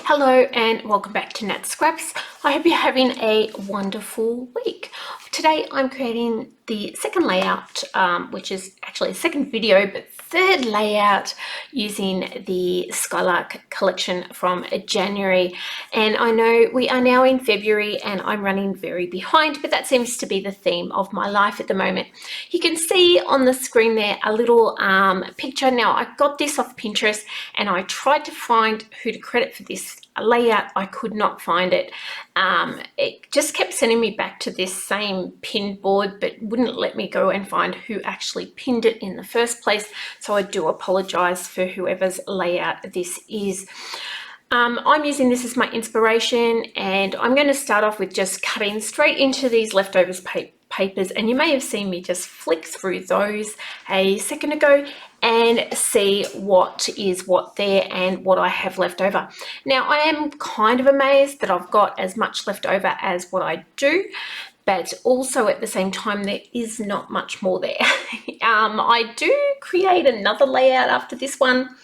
Hello and welcome back to Nat Scraps. I hope you're having a wonderful week. Today I'm creating the second layout, which is actually a second video, but third layout using the Skylark collection from January. And I know we are now in February and I'm running very behind, but that seems to be the theme of my life at the moment. You can see on the screen there a little picture. Now I got this off Pinterest and I tried to find who to credit for this layout. I could not find it. It just kept sending me back to this same pinned board, but wouldn't let me go and find who actually pinned it in the first place. So I do apologize for whoever's layout this is. I'm using this as my inspiration, and I'm going to start off with just cutting straight into these leftovers papers, and you may have seen me just flick through those a second ago and see what is what there and what I have left over. Now I am kind of amazed that I've got as much left over as what I do, but also at the same time there is not much more there. I do create another layout after this one,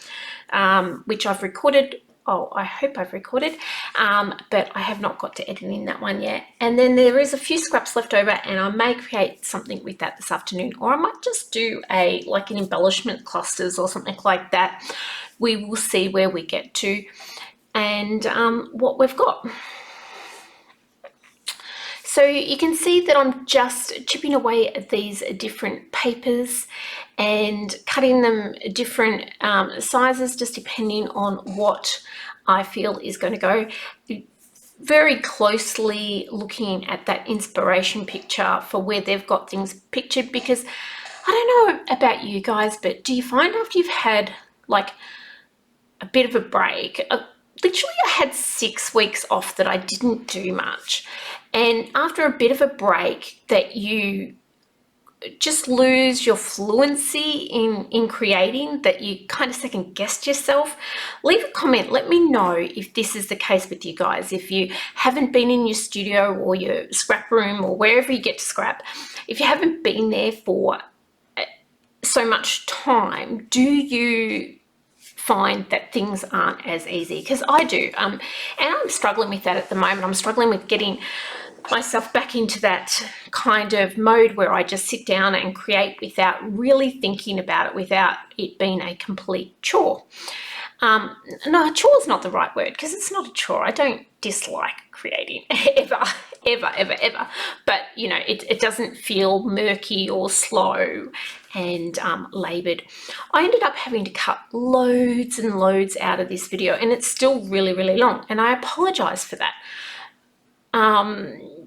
which I've recorded. Oh, I hope I've recorded, but I have not got to editing that one yet. And then there is a few scraps left over, and I may create something with that this afternoon, or I might just do like an embellishment clusters or something like that. We will see where we get to and what we've got. So you can see that I'm just chipping away at these different papers and cutting them different sizes, just depending on what I feel is going to go. Very closely looking at that inspiration picture for where they've got things pictured, because I don't know about you guys, but do you find after you've had like a bit of a break, literally I had 6 weeks off that I didn't do much, and after a bit of a break that you just lose your fluency in creating, that you kind of second guessed yourself. Leave a comment, let me know if this is the case with you guys. If you haven't been in your studio or your scrap room or wherever you get to scrap, if you haven't been there for so much time, do you find that things aren't as easy? Because I do, and I'm struggling with that at the moment. I'm struggling with getting myself back into that kind of mode where I just sit down and create without really thinking about it, without it being a complete chore. No, chore is not the right word, because it's not a chore. I don't dislike creating ever. But you know, it doesn't feel murky or slow and labored. I ended up having to cut loads and loads out of this video, and it's still really, really long, and I apologize for that.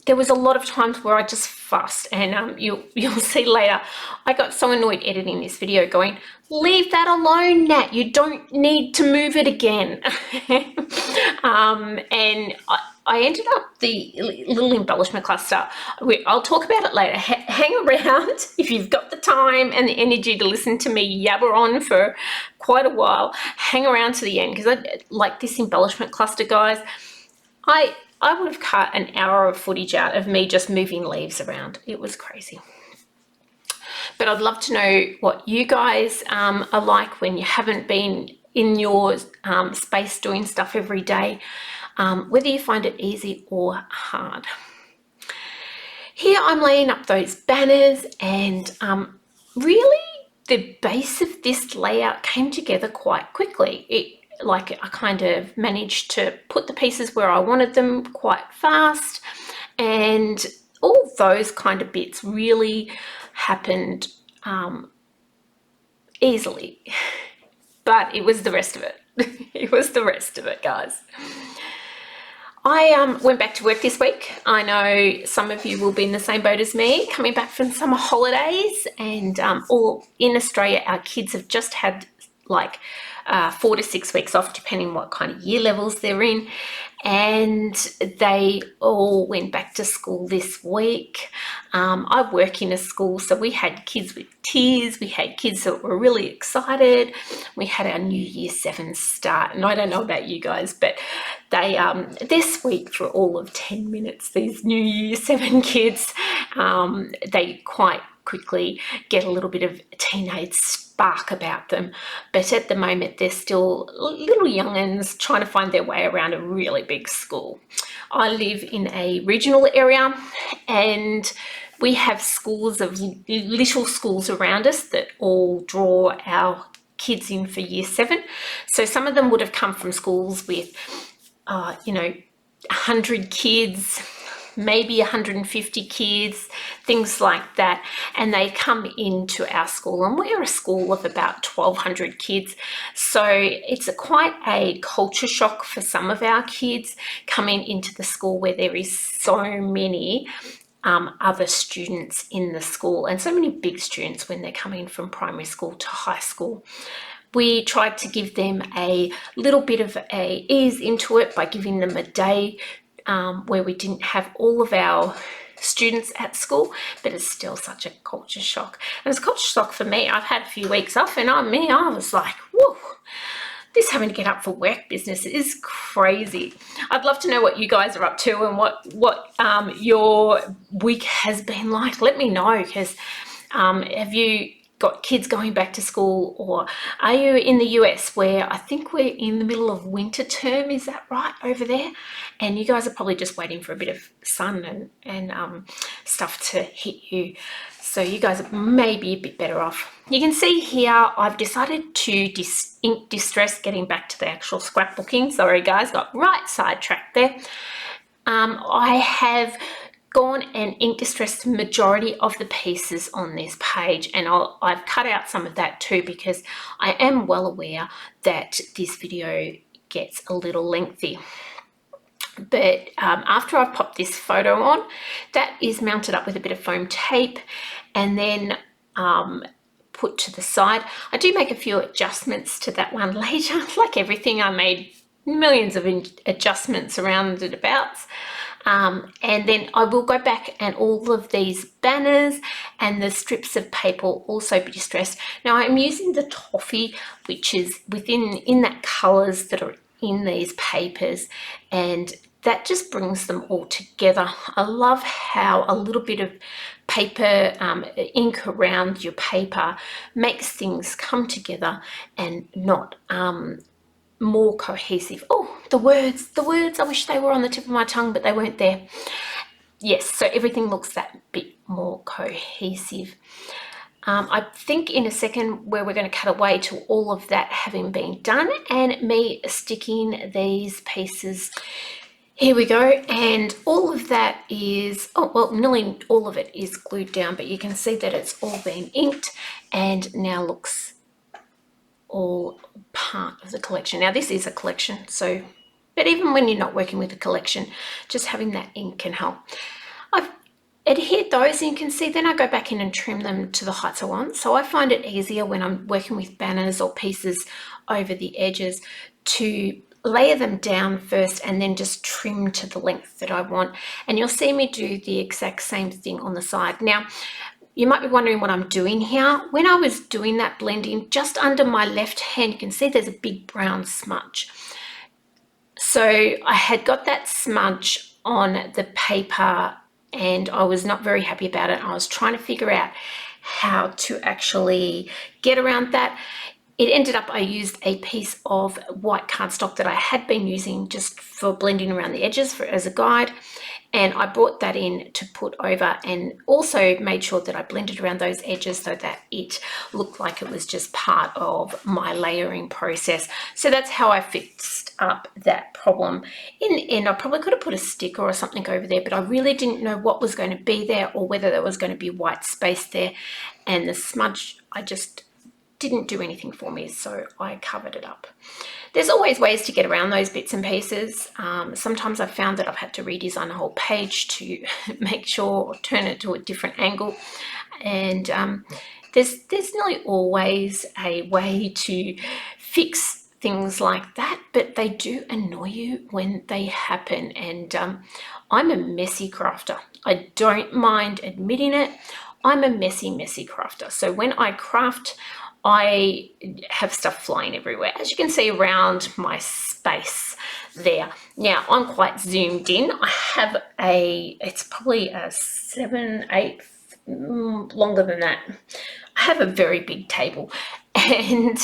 There was a lot of times where I just fussed, and you'll see later, I got so annoyed editing this video going, leave that alone, Nat, you don't need to move it again. And I ended up the little embellishment cluster. I'll talk about it later. Hang around if you've got the time and the energy to listen to me yabber on for quite a while. Hang around to the end, because I like this embellishment cluster, guys. I would have cut an hour of footage out of me just moving leaves around. It was crazy. But I'd love to know what you guys are like when you haven't been in your space doing stuff every day, whether you find it easy or hard. Here I'm laying up those banners, and really the base of this layout came together quite quickly. I kind of managed to put the pieces where I wanted them quite fast, and all those kind of bits really happened easily. But it was the rest of it. It was the rest of it, guys. I went back to work this week. I know some of you will be in the same boat as me, coming back from summer holidays, and all in Australia, our kids have just had like 4 to 6 weeks off, depending what kind of year levels they're in, and they all went back to school this week. I work in a school, so we had kids with tears, we had kids that were really excited. We had our new year 7 start, and I don't know about you guys, but they're sweet for all of 10 minutes, these new year 7 kids. They quite quickly get a little bit of teenage spark about them. But at the moment, they're still little young'uns trying to find their way around a really big school. I live in a regional area, and we have schools of little schools around us that all draw our kids in for year 7. So some of them would have come from schools with, 100 kids, maybe 150 kids, things like that. And they come into our school, and we're a school of about 1,200 kids. So it's quite a culture shock for some of our kids coming into the school where there is so many other students in the school, and so many big students when they're coming from primary school to high school. We tried to give them a little bit of a ease into it by giving them a day where we didn't have all of our students at school, but it's still such a culture shock. And it's a culture shock for me. I've had a few weeks off, and I was like, whoa, this having to get up for work business is crazy. I'd love to know what you guys are up to and what your week has been like. Let me know, because have you got kids going back to school, or are you in the US where I think we're in the middle of winter term? Is that right over there? And you guys are probably just waiting for a bit of sun and stuff to hit you. So you guys may be a bit better off. You can see here I've decided to ink distress, getting back to the actual scrapbooking. Sorry guys, got right sidetracked there. I have gone and ink distressed the majority of the pieces on this page, and I've cut out some of that too, because I am well aware that this video gets a little lengthy. But after I've popped this photo on, that is mounted up with a bit of foam tape and then put to the side. I do make a few adjustments to that one later. Like everything, I made millions of adjustments around and abouts. And then I will go back, and all of these banners and the strips of paper will also be distressed. Now I'm using the toffee, which is in that colours that are in these papers, and that just brings them all together. I love how a little bit of paper, ink around your paper makes things come together and not more cohesive. Oh, the words, I wish they were on the tip of my tongue, but they weren't there. Yes, so everything looks that bit more cohesive. I think in a second where we're going to cut away to all of that having been done and me sticking these pieces. Here we go, and all of that is, oh well, nearly all of it is glued down, but you can see that it's all been inked and now looks all part of the collection. Now this is a collection, so, but even when you're not working with a collection, just having that ink can help. I've adhered those, and you can see then I go back in and trim them to the heights I want. So I find it easier when I'm working with banners or pieces over the edges to layer them down first and then just trim to the length that I want. And you'll see me do the exact same thing on the side. Now, you might be wondering what I'm doing here. When I was doing that blending, just under my left hand, you can see there's a big brown smudge. So I had got that smudge on the paper and I was not very happy about it. I was trying to figure out how to actually get around that. It ended up I used a piece of white cardstock that I had been using just for blending around the edges as a guide, and I brought that in to put over, and also made sure that I blended around those edges so that it looked like it was just part of my layering process. So that's how I fixed up that problem. In the end, I probably could have put a sticker or something over there, but I really didn't know what was going to be there or whether there was going to be white space there, and the smudge, I just didn't do anything for me, so I covered it up. There's always ways to get around those bits and pieces. Sometimes I've found that I've had to redesign a whole page to make sure, or turn it to a different angle, and there's nearly always a way to fix things like that, but they do annoy you when they happen, and I'm a messy crafter. I don't mind admitting it. I'm a messy crafter. So when I craft, I have stuff flying everywhere, as you can see around my space there. Now I'm quite zoomed in. I have it's probably a 7/8 longer than that. I have a very big table, and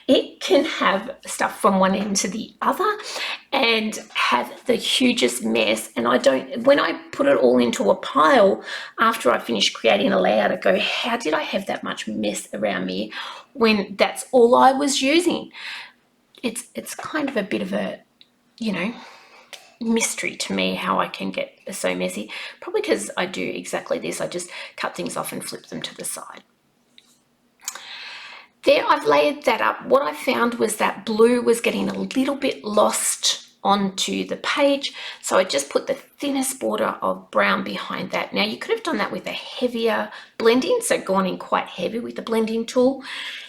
it can have stuff from one end to the other and have the hugest mess. And when I put it all into a pile after I finish creating a layout, I go, how did I have that much mess around me when that's all I was using? It's kind of a bit of a, mystery to me how I can get so messy. Probably because I do exactly this. I just cut things off and flip them to the side. There, I've layered that up. What I found was that blue was getting a little bit lost onto the page, so I just put the thinnest border of brown behind that. Now, you could have done that with a heavier blending, so gone in quite heavy with the blending tool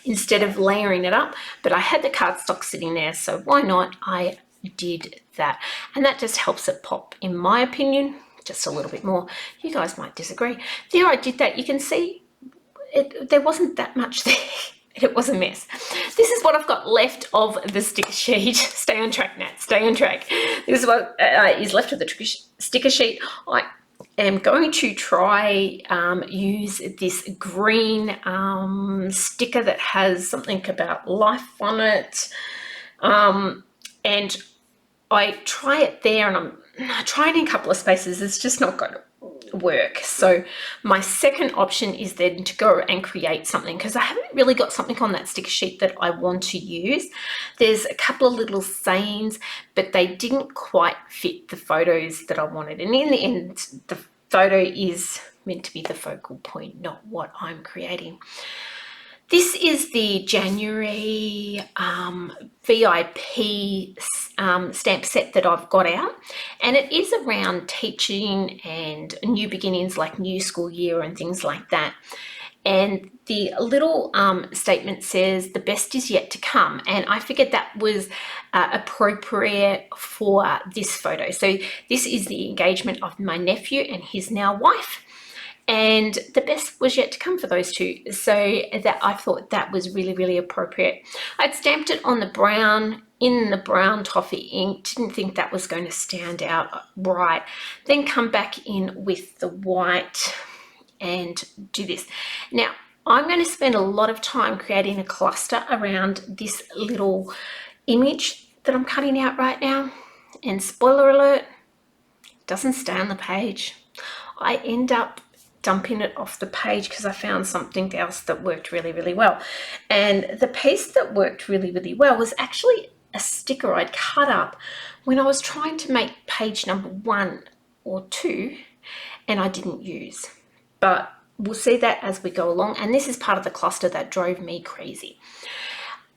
instead of layering it up, but I had the cardstock sitting there, so why not? I did that, and that just helps it pop, in my opinion, just a little bit more. You guys might disagree. There, I did that. You can see there wasn't that much there. It was a mess. This is what I've got left of the sticker sheet. Stay on track, Nat, stay on track. This is what is left of the sticker sheet. I am going to try use this green sticker that has something about life on it. And I try it there, and I try it in a couple of spaces. It's just not going to work. So my second option is then to go and create something, because I haven't really got something on that sticker sheet that I want to use. There's a couple of little sayings, but they didn't quite fit the photos that I wanted. And in the end, the photo is meant to be the focal point, not what I'm creating. This is the January VIP stamp set that I've got out, and it is around teaching and new beginnings, like new school year and things like that. And the little statement says, the best is yet to come. And I figured that was appropriate for this photo. So this is the engagement of my nephew and his now wife. And the best was yet to come for those two. So that I thought that was really, really appropriate. I'd stamped it on the brown, in the brown toffee ink. Didn't think that was going to stand out right. Then come back in with the white and do this. Now, I'm going to spend a lot of time creating a cluster around this little image that I'm cutting out right now. And spoiler alert, it doesn't stay on the page. I end up dumping it off the page because I found something else that worked really, really well. And the piece that worked really, really well was actually a sticker I'd cut up when I was trying to make page number 1 or 2, and I didn't use. But we'll see that as we go along. And this is part of the cluster that drove me crazy.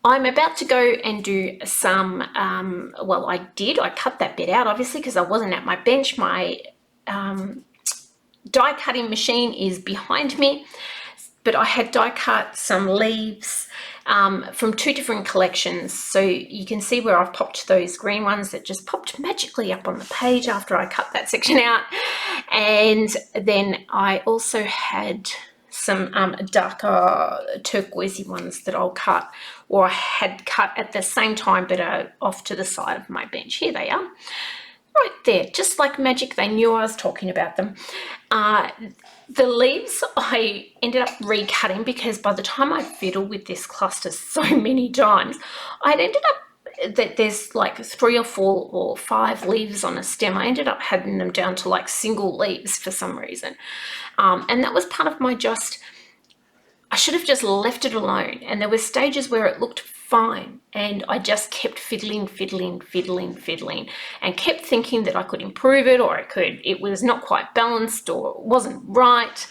I'm about to go and do some, I cut that bit out, obviously, because I wasn't at my bench. My die cutting machine is behind me, but I had die cut some leaves from 2 different collections. So you can see where I've popped those green ones that just popped magically up on the page after I cut that section out. And then I also had some darker turquoisey ones that I'll cut, or I had cut at the same time, but off to the side of my bench. Here they are. Right there, just like magic, they knew I was talking about them. The leaves I ended up recutting because by the time I fiddled with this cluster so many times, I'd ended up that there's like 3 or 4 or 5 leaves on a stem. I ended up having them down to like single leaves for some reason. And that was part of my I should have just left it alone. And there were stages where it looked fine, and I just kept fiddling and kept thinking that I could improve it, or it was not quite balanced, or it wasn't right,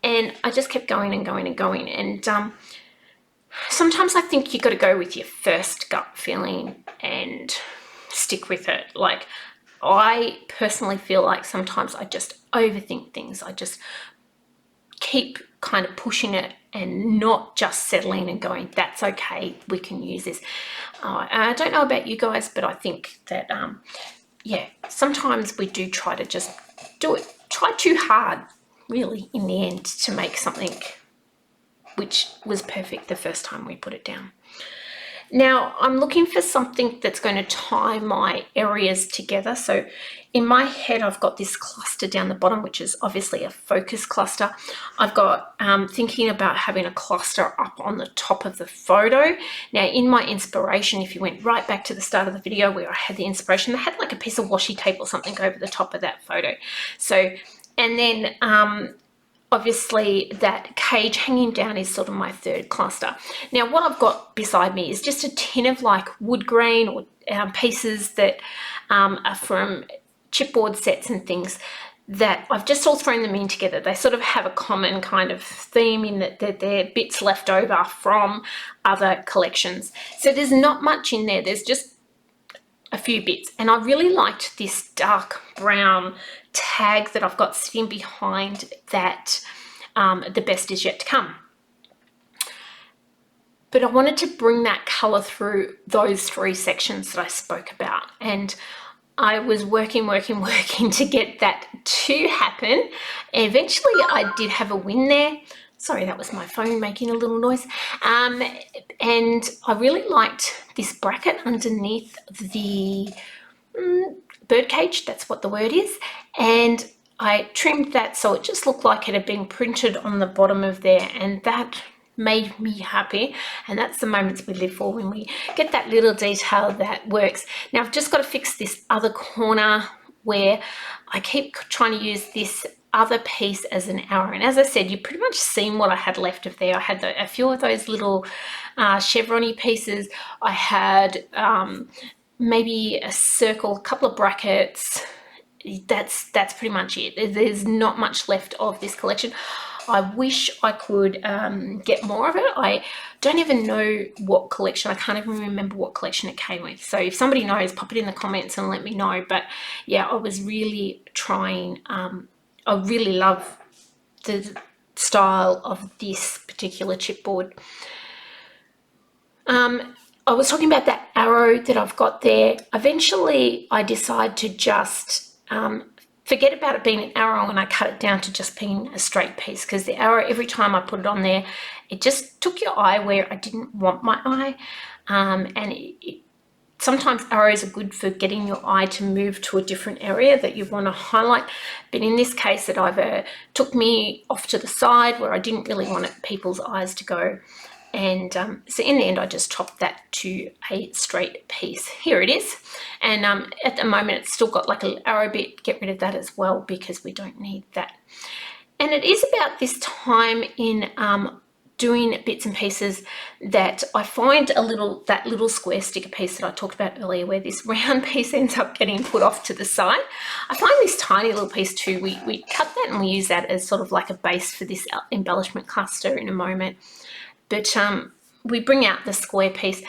and I just kept going and going. And sometimes I think you got to go with your first gut feeling and stick with it. Like, I personally feel like sometimes I just overthink things. I just keep kind of pushing it and not just settling and going, that's okay, we can use this. I don't know about you guys, but I think that, sometimes we do try to just try too hard, really, in the end, to make something which was perfect the first time we put it down. Now I'm looking for something that's going to tie my areas together. So in my head, I've got this cluster down the bottom, which is obviously a focus cluster. I've got thinking about having a cluster up on the top of the photo. Now in my inspiration, if you went right back to the start of the video where I had the inspiration, they had like a piece of washi tape or something over the top of that photo. So, and then obviously that cage hanging down is sort of my third cluster. Now what I've got beside me is just a tin of like wood grain or pieces that are from chipboard sets and things that I've just all thrown them in together. They sort of have a common kind of theme in that they're bits left over from other collections. So there's not much in there. There's just a few bits, and I really liked this dark brown tag that I've got sitting behind that the best is yet to come. But I wanted to bring that colour through those three sections that I spoke about, and I was working to get that to happen. Eventually I did have a win there. Sorry, that was my phone making a little noise. And I really liked this bracket underneath the bird cage, that's what the word is. And I trimmed that so it just looked like it had been printed on the bottom of there, and that made me happy. And that's the moments we live for, when we get that little detail that works. Now I've just got to fix this other corner where I keep trying to use this other piece as an arrow, and as I said, you've pretty much seen what I had left of there. I had a few of those little chevron-y pieces. I had maybe a circle, a couple of brackets. That's pretty much it. There's not much left of this collection. I wish I could get more of it. I don't even know what collection. I can't even remember what collection it came with. So if somebody knows, pop it in the comments and let me know. But yeah, I was really trying. I really love the style of this particular chipboard. I was talking about that arrow that I've got there. Eventually I decide to just forget about it being an arrow, and I cut it down to just being a straight piece, because the arrow, every time I put it on there, it just took your eye where I didn't want my eye. And sometimes arrows are good for getting your eye to move to a different area that you want to highlight. But in this case, it either took me off to the side where I didn't really want people's eyes to go. And so in the end, I just chopped that to a straight piece. Here it is. And at the moment, it's still got like a little arrow bit. Get rid of that as well, because we don't need that. And it is about this time in doing bits and pieces that I find that little square sticker piece that I talked about earlier, where this round piece ends up getting put off to the side. I find this tiny little piece too, we cut that and we use that as sort of like a base for this embellishment cluster in a moment. But we bring out the square piece,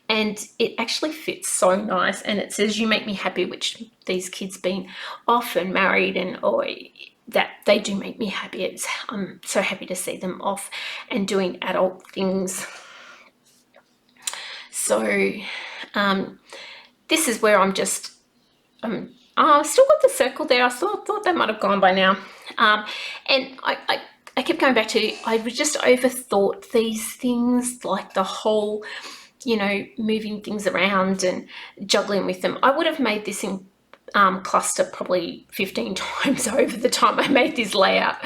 and it actually fits so nice, and it says "You make me happy," which these kids being off and married, and that they do make me happy. I'm so happy to see them off and doing adult things. So this is where I'm just I've still got the circle there. I thought they might have gone by now. And I kept going back to, I just overthought these things, like the whole, moving things around and juggling with them. I would have made this in cluster probably 15 times over the time I made this layout.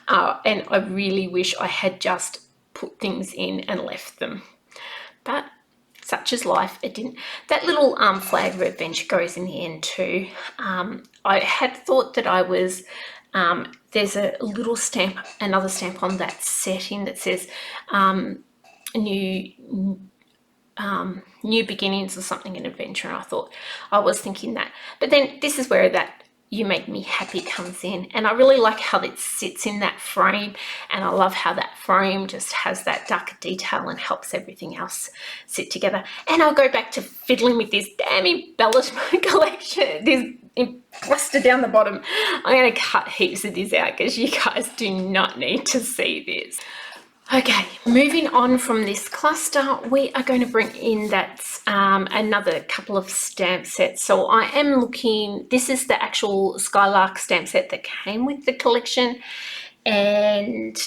And I really wish I had just put things in and left them. But such is life. It didn't. That little flag of adventure goes in the end too. I had thought that I was... there's a little stamp, another stamp on that setting that says new beginnings or something in adventure, and I was thinking that. But then this is where that "You make me happy" comes in, and I really like how it sits in that frame, and I love how that frame just has that darker detail and helps everything else sit together. And I'll go back to fiddling with this damn embellishment collection, this cluster down the bottom. I'm going to cut heaps of this out because you guys do not need to see this. Okay, moving on from this cluster, we are going to bring in another couple of stamp sets. So I am looking, this is the actual Skylark stamp set that came with the collection, and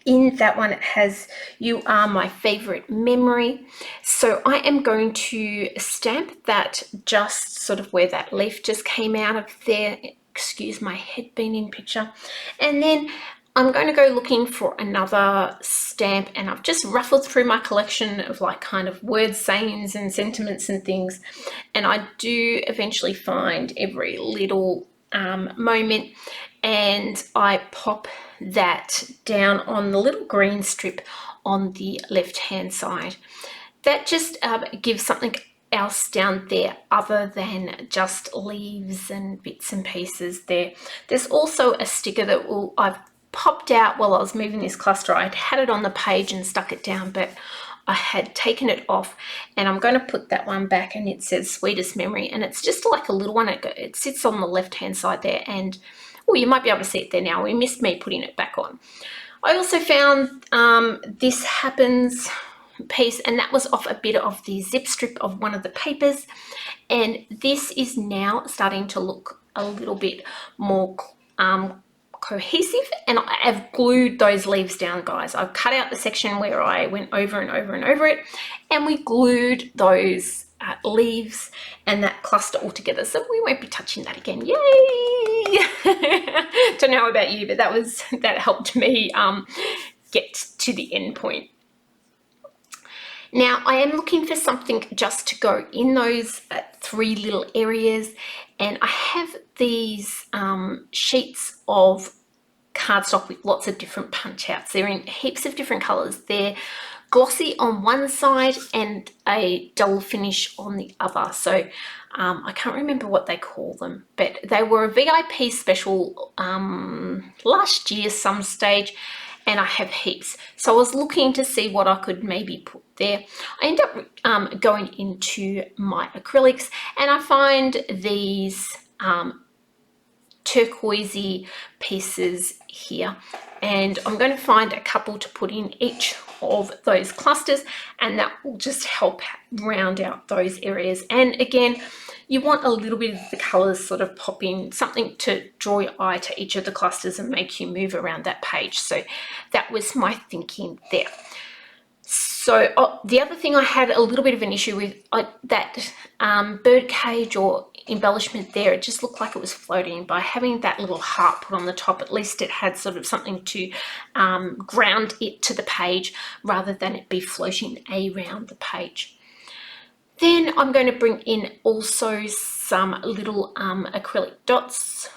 in that one it has "You Are My Favorite Memory." So I am going to stamp that just sort of where that leaf just came out of there. Excuse my head being in picture. And then I'm going to go looking for another stamp, and I've just ruffled through my collection of like kind of word sayings and sentiments and things, and I do eventually find every little moment, and I pop that down on the little green strip on the left hand side. That just gives something else down there other than just leaves and bits and pieces there. There's also a sticker that I've popped out while I was moving this cluster. I'd had it on the page and stuck it down, but I had taken it off, and I'm going to put that one back, and it says "Sweetest Memory," and it's just like a little one. It sits on the left hand side there, and oh, you might be able to see it there now. We missed me putting it back on. I also found This Happens piece, and that was off a bit of the zip strip of one of the papers, and this is now starting to look a little bit more cohesive, and I have glued those leaves down, guys. I've cut out the section where I went over and over and over it, and we glued those leaves and that cluster all together, so we won't be touching that again. Yay! Don't know about you, but that helped me get to the end point. Now I am looking for something just to go in those three little areas, and I have these sheets of cardstock with lots of different punch outs. They're in heaps of different colors. They're glossy on one side and a dull finish on the other. So I can't remember what they call them, but they were a VIP special last year some stage, and I have heaps. So I was looking to see what I could maybe put there. I end up going into my acrylics, and I find these turquoisey pieces here, and I'm going to find a couple to put in each of those clusters, and that will just help round out those areas. And again, you want a little bit of the colors sort of pop in, something to draw your eye to each of the clusters and make you move around that page. So that was my thinking there. So the other thing I had a little bit of an issue with, that bird cage or embellishment there, it just looked like it was floating. By having that little heart put on the top, at least it had sort of something to ground it to the page rather than it be floating around the page. Then I'm going to bring in also some little acrylic dots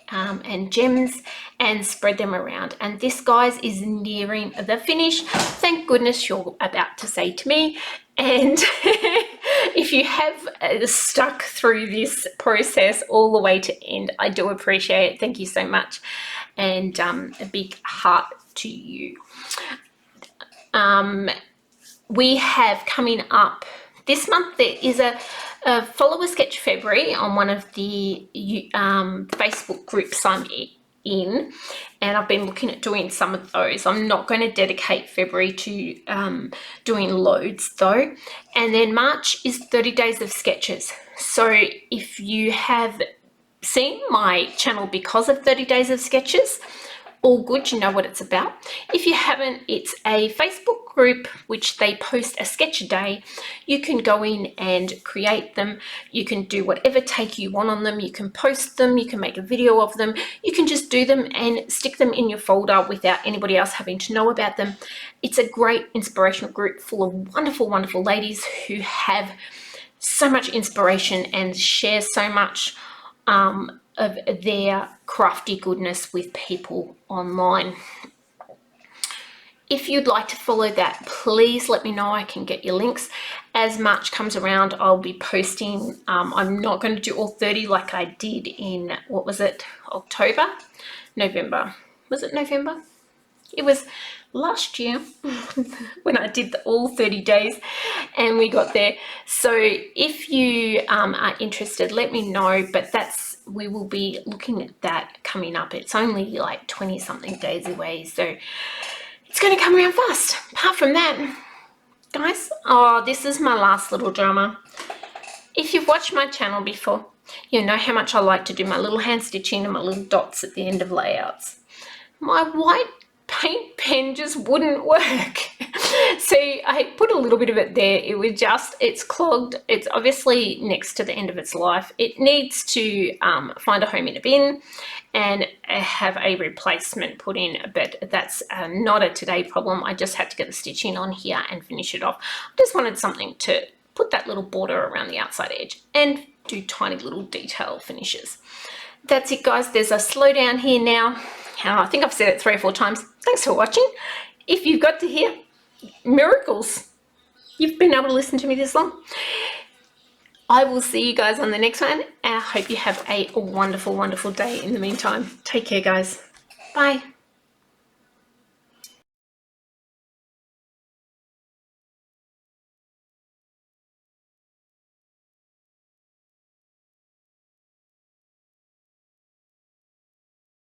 and gems and spread them around. And this, guys, is nearing the finish. Thank goodness, you're about to say to me. And if you have stuck through this process all the way to end, I do appreciate it. Thank you so much. And a big heart to you. We have coming up this month, there is a Follow a Sketch February on one of the Facebook groups I'm in, and I've been looking at doing some of those. I'm not going to dedicate February to doing loads though. And then March is 30 days of sketches. So if you have seen my channel because of 30 days of sketches, all good, you know what it's about. If you haven't, it's a Facebook group which they post a sketch a day. You can go in and create them. You can do whatever take you want on them. You can post them, you can make a video of them. You can just do them and stick them in your folder without anybody else having to know about them. It's a great inspirational group full of wonderful, wonderful ladies who have so much inspiration and share so much of their crafty goodness with people online. If you'd like to follow that, please let me know. I can get your links. As March comes around, I'll be posting. I'm not going to do all 30 like I did in, what was it, October? November. Was it November? It was last year when I did all 30 days and we got there. So if you are interested, let me know, but we will be looking at that coming up. It's only like 20 something days away, so it's going to come around fast. Apart from that, guys, this is my last little drama. If you've watched my channel before, you know how much I like to do my little hand stitching and my little dots at the end of layouts. My white paint pen just wouldn't work. So I put a little bit of it there. It was just, it's clogged. It's obviously next to the end of its life. It needs to find a home in a bin and have a replacement put in, but that's not a today problem. I just had to get the stitching on here and finish it off. I just wanted something to put that little border around the outside edge and do tiny little detail finishes. That's it, guys. There's a slow down here now. I think I've said it 3 or 4 times. Thanks for watching. If you've got to here, miracles. You've been able to listen to me this long. I will see you guys on the next one. I hope you have a wonderful, wonderful day in the meantime. Take care, guys. Bye.